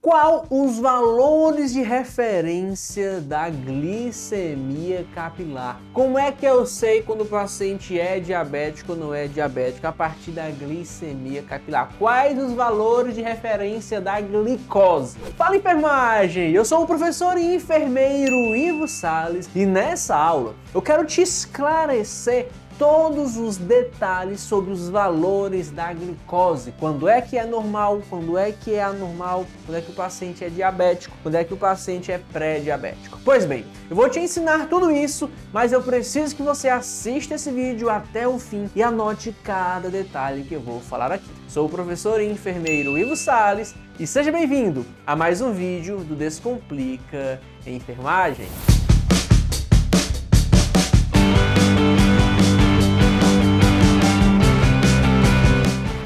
Qual os valores de referência da glicemia capilar? Como é que eu sei quando o paciente é diabético ou não é diabético? A partir da glicemia capilar. Quais os valores de referência da glicose? Fala, enfermagem! Eu sou o professor e enfermeiro Ivo Salles e nessa aula eu quero te esclarecer todos os detalhes sobre os valores da glicose. Quando é que é normal, quando é que é anormal, quando é que o paciente é diabético, quando é que o paciente é pré-diabético. Pois bem, eu vou te ensinar tudo isso, mas eu preciso que você assista esse vídeo até o fim e anote cada detalhe que eu vou falar aqui. Sou o professor e enfermeiro Ivo Salles e seja bem-vindo a mais um vídeo do Descomplica Enfermagem.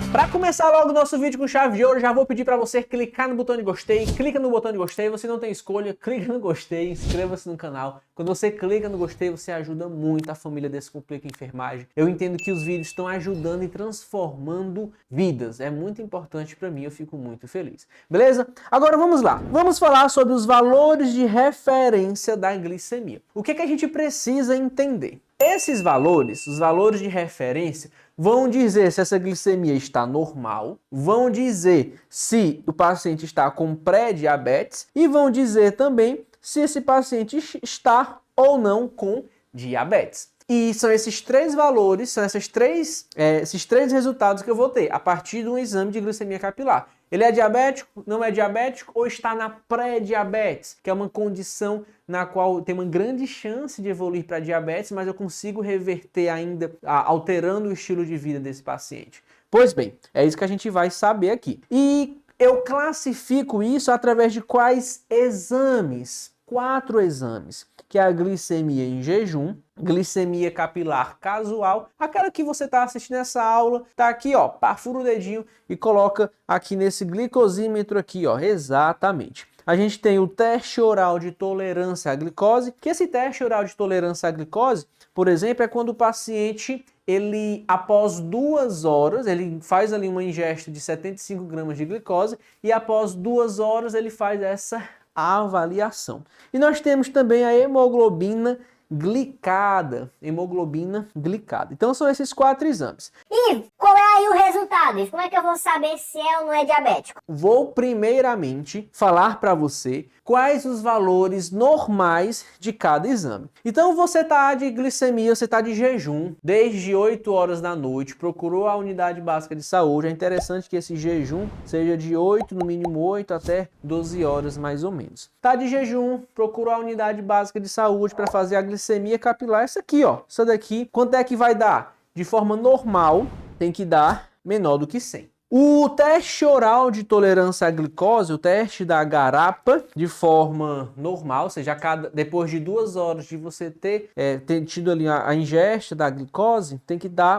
Para começar logo o nosso vídeo com chave de ouro, já vou pedir para você clicar no botão de gostei, clica no botão de gostei, você não tem escolha, clica no gostei, inscreva-se no canal. Quando você clica no gostei, você ajuda muito a família Descomplica Enfermagem. Eu entendo que os vídeos estão ajudando e transformando vidas, é muito importante para mim, eu fico muito feliz. Beleza? Agora vamos lá, vamos falar sobre os valores de referência da glicemia. O que a gente precisa entender? Esses valores, os valores de referência, vão dizer se essa glicemia está normal, vão dizer se o paciente está com pré-diabetes e vão dizer também se esse paciente está ou não com diabetes. E são esses três valores, são esses três resultados que eu vou ter a partir de um exame de glicemia capilar. Ele é diabético, não é diabético ou está na pré-diabetes, que é uma condição na qual tem uma grande chance de evoluir para diabetes, mas eu consigo reverter ainda, alterando o estilo de vida desse paciente. Pois bem, é isso que a gente vai saber aqui. E eu classifico isso através de quais exames? 4 exames, que é a glicemia em jejum, glicemia capilar casual, aquela que você está assistindo essa aula, tá aqui, ó, perfura o dedinho e coloca aqui nesse glicosímetro aqui, ó, exatamente. A gente tem o teste oral de tolerância à glicose, que esse teste oral de tolerância à glicose, por exemplo, é quando o paciente, ele após 2 horas, ele faz ali uma ingesta de 75 gramas de glicose e após 2 horas ele faz essa avaliação. E nós temos também a hemoglobina glicada. Hemoglobina glicada. Então são esses 4 exames. E qual é aí o resultado? Como é que eu vou saber se é ou não é diabético? Vou primeiramente falar para você quais os valores normais de cada exame. Então você está de glicemia, você está de jejum desde 8 horas da noite, procurou a unidade básica de saúde. É interessante que esse jejum seja de 8, no mínimo 8 até 12 horas mais ou menos. Está de jejum, procurou a unidade básica de saúde para fazer a glicemia capilar. Essa aqui, ó, essa daqui, quanto é que vai dar? De forma normal, tem que dar menor do que 100. O teste oral de tolerância à glicose, o teste da garapa, de forma normal, ou seja, depois de 2 horas de você ter tido ali a ingesta da glicose,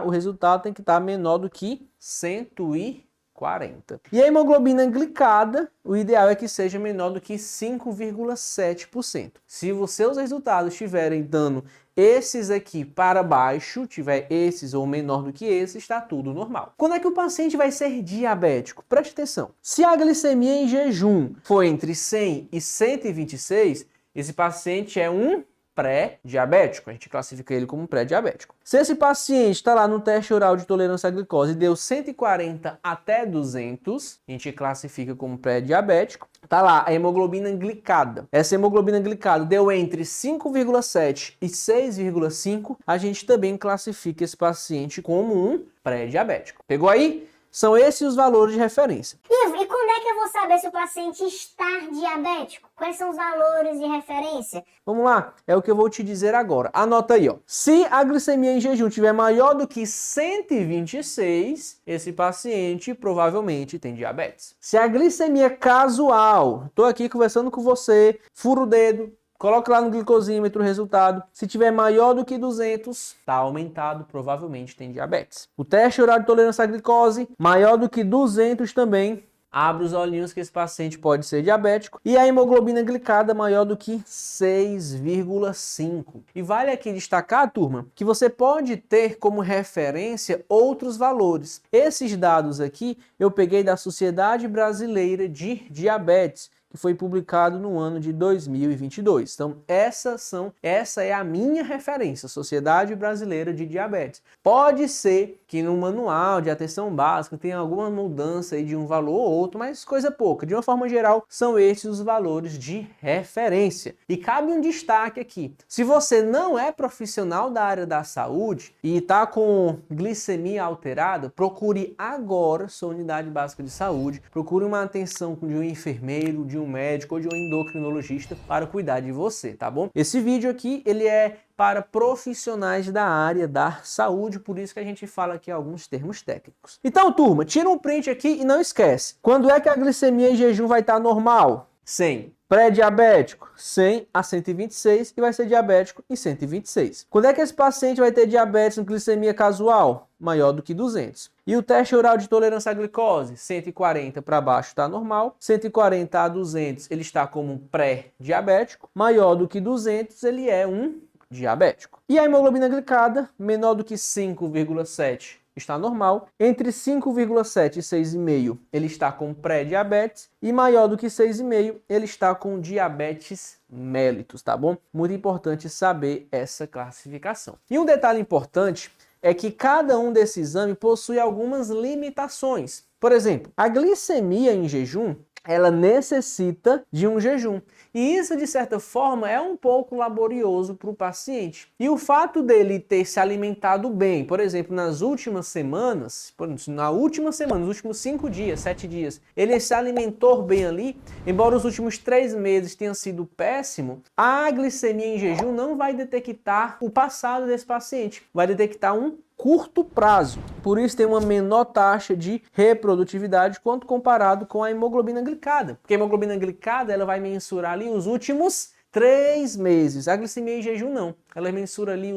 o resultado tem que estar menor do que 140. E a hemoglobina glicada, o ideal é que seja menor do que 5,7%. Se os seus resultados estiverem dando esses aqui para baixo, tiver esses ou menor do que esse, está tudo normal. Quando é que o paciente vai ser diabético? Preste atenção. Se a glicemia em jejum for entre 100 e 126, esse paciente é um pré-diabético. A gente classifica ele como pré-diabético. Se esse paciente está lá no teste oral de tolerância à glicose e deu 140 até 200, a gente classifica como pré-diabético. Tá lá a hemoglobina glicada. Essa hemoglobina glicada deu entre 5,7 e 6,5, a gente também classifica esse paciente como um pré-diabético. Pegou aí? São esses os valores de referência. Ivo, e quando é que eu vou saber se o paciente está diabético? Quais são os valores de referência? Vamos lá, é o que eu vou te dizer agora. Anota aí, ó. Se a glicemia em jejum tiver maior do que 126, esse paciente provavelmente tem diabetes. Se a glicemia casual, estou aqui conversando com você, fura o dedo, coloca lá no glicosímetro o resultado. Se tiver maior do que 200, está aumentado, provavelmente tem diabetes. O teste oral de tolerância à glicose, maior do que 200 também, abre os olhinhos que esse paciente pode ser diabético. E a hemoglobina glicada maior do que 6,5. E vale aqui destacar, turma, que você pode ter como referência outros valores. Esses dados aqui eu peguei da Sociedade Brasileira de Diabetes, que foi publicado no ano de 2022. Então, essa é a minha referência, Sociedade Brasileira de Diabetes. Pode ser que no manual de atenção básica tenha alguma mudança aí de um valor ou outro, mas coisa pouca. De uma forma geral, são esses os valores de referência. E cabe um destaque aqui. Se você não é profissional da área da saúde e está com glicemia alterada, procure agora sua unidade básica de saúde, procure uma atenção de um enfermeiro, de um médico ou de um endocrinologista para cuidar de você, tá bom? Esse vídeo aqui, ele é para profissionais da área da saúde, por isso que a gente fala aqui alguns termos técnicos. Então, turma, tira um print aqui e não esquece. Quando é que a glicemia em jejum vai estar normal? 100. Pré-diabético, 100 a 126 e vai ser diabético em 126. Quando é que esse paciente vai ter diabetes com glicemia casual? Maior do que 200. E o teste oral de tolerância à glicose? 140 para baixo está normal, 140 a 200 ele está como um pré-diabético, maior do que 200 ele é um diabético. E a hemoglobina glicada, menor do que 5,7 está normal, entre 5,7 e 6,5 ele está com pré-diabetes e maior do que 6,5 ele está com diabetes mellitus, tá bom? Muito importante saber essa classificação. E um detalhe importante é que cada um desses exames possui algumas limitações. Por exemplo, a glicemia em jejum, ela necessita de um jejum. E isso, de certa forma, é um pouco laborioso para o paciente. E o fato dele ter se alimentado bem, por exemplo, nas últimas semanas, nos últimos 5 dias, 7 dias, ele se alimentou bem ali, embora os últimos 3 meses tenha sido péssimo, a glicemia em jejum não vai detectar o passado desse paciente, vai detectar um curto prazo. Por isso tem uma menor taxa de reprodutividade quando comparado com a hemoglobina glicada. Porque a hemoglobina glicada ela vai mensurar ali os últimos 3 meses. A glicemia em jejum não. Ela mensura ali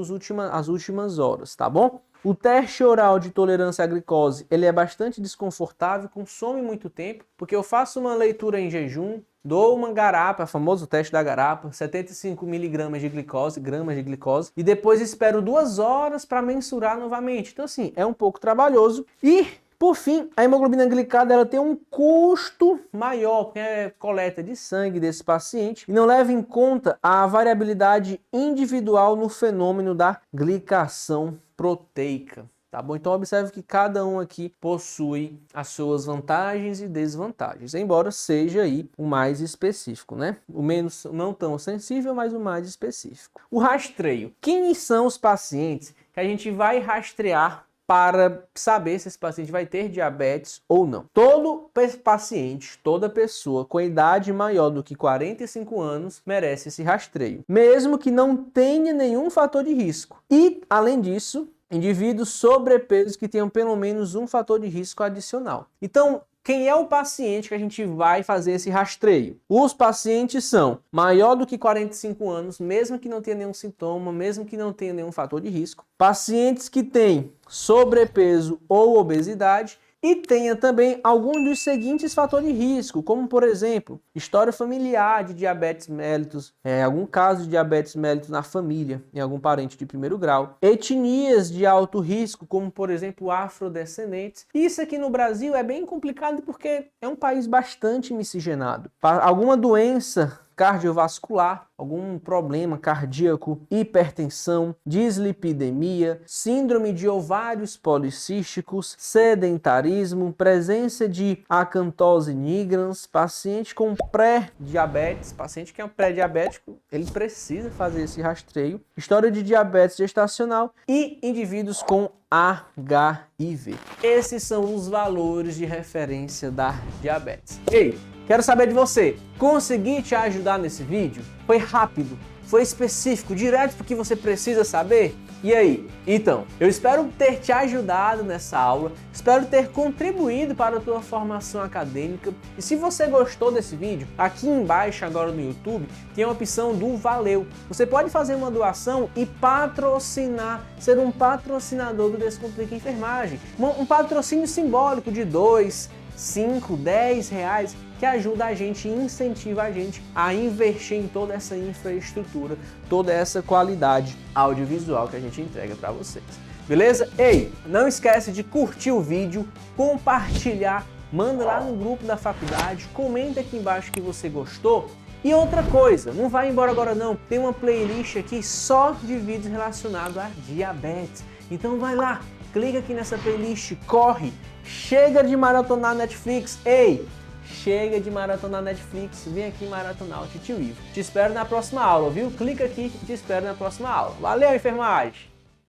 as últimas horas, tá bom? O teste oral de tolerância à glicose, ele é bastante desconfortável, consome muito tempo, porque eu faço uma leitura em jejum, dou uma garapa, famoso teste da garapa, 75 miligramas de glicose, e depois espero 2 horas para mensurar novamente. Então assim, é um pouco trabalhoso. E por fim, a hemoglobina glicada ela tem um custo maior, porque é coleta de sangue desse paciente e não leva em conta a variabilidade individual no fenômeno da glicação proteica. Tá bom? Então observe que cada um aqui possui as suas vantagens e desvantagens, embora seja aí o mais específico, né? O menos não tão sensível, mas o mais específico. O rastreio. Quem são os pacientes que a gente vai rastrear para saber se esse paciente vai ter diabetes ou não? Todo paciente, toda pessoa com idade maior do que 45 anos merece esse rastreio, mesmo que não tenha nenhum fator de risco. E, além disso, indivíduos sobrepesos que tenham pelo menos um fator de risco adicional. Então, quem é o paciente que a gente vai fazer esse rastreio? Os pacientes são maior do que 45 anos, mesmo que não tenha nenhum sintoma, mesmo que não tenha nenhum fator de risco. Pacientes que têm sobrepeso ou obesidade e tenha também algum dos seguintes fatores de risco, como por exemplo, história familiar de diabetes mellitus, algum caso de diabetes mellitus na família, em algum parente de primeiro grau, etnias de alto risco, como por exemplo afrodescendentes. Isso aqui no Brasil é bem complicado porque é um país bastante miscigenado. Alguma doença cardiovascular, algum problema cardíaco, hipertensão, dislipidemia, síndrome de ovários policísticos, sedentarismo, presença de acantose nigrans, paciente com pré-diabetes, paciente que é um pré-diabético, ele precisa fazer esse rastreio, história de diabetes gestacional e indivíduos com HIV. Esses são os valores de referência da diabetes. Ei, quero saber de você, consegui te ajudar nesse vídeo? Foi rápido? Foi específico, direto porque você precisa saber? E aí? Então, eu espero ter te ajudado nessa aula, espero ter contribuído para a tua formação acadêmica. E se você gostou desse vídeo, aqui embaixo agora no YouTube, tem a opção do Valeu. Você pode fazer uma doação e patrocinar, ser um patrocinador do Descomplica Enfermagem. Um patrocínio simbólico de 2, 5, 10 reais, que ajuda a gente, incentiva a gente a investir em toda essa infraestrutura, toda essa qualidade audiovisual que a gente entrega para vocês. Beleza? Ei, não esquece de curtir o vídeo, compartilhar, manda lá no grupo da faculdade, comenta aqui embaixo que você gostou. E outra coisa, não vai embora agora não, tem uma playlist aqui só de vídeos relacionados a diabetes. Então vai lá, clica aqui nessa playlist, corre, chega de maratonar Netflix, ei, chega de maratonar Netflix, vem aqui maratonar o Titio Ivo. Te espero na próxima aula, viu? Clica aqui e te espero na próxima aula. Valeu, enfermagem!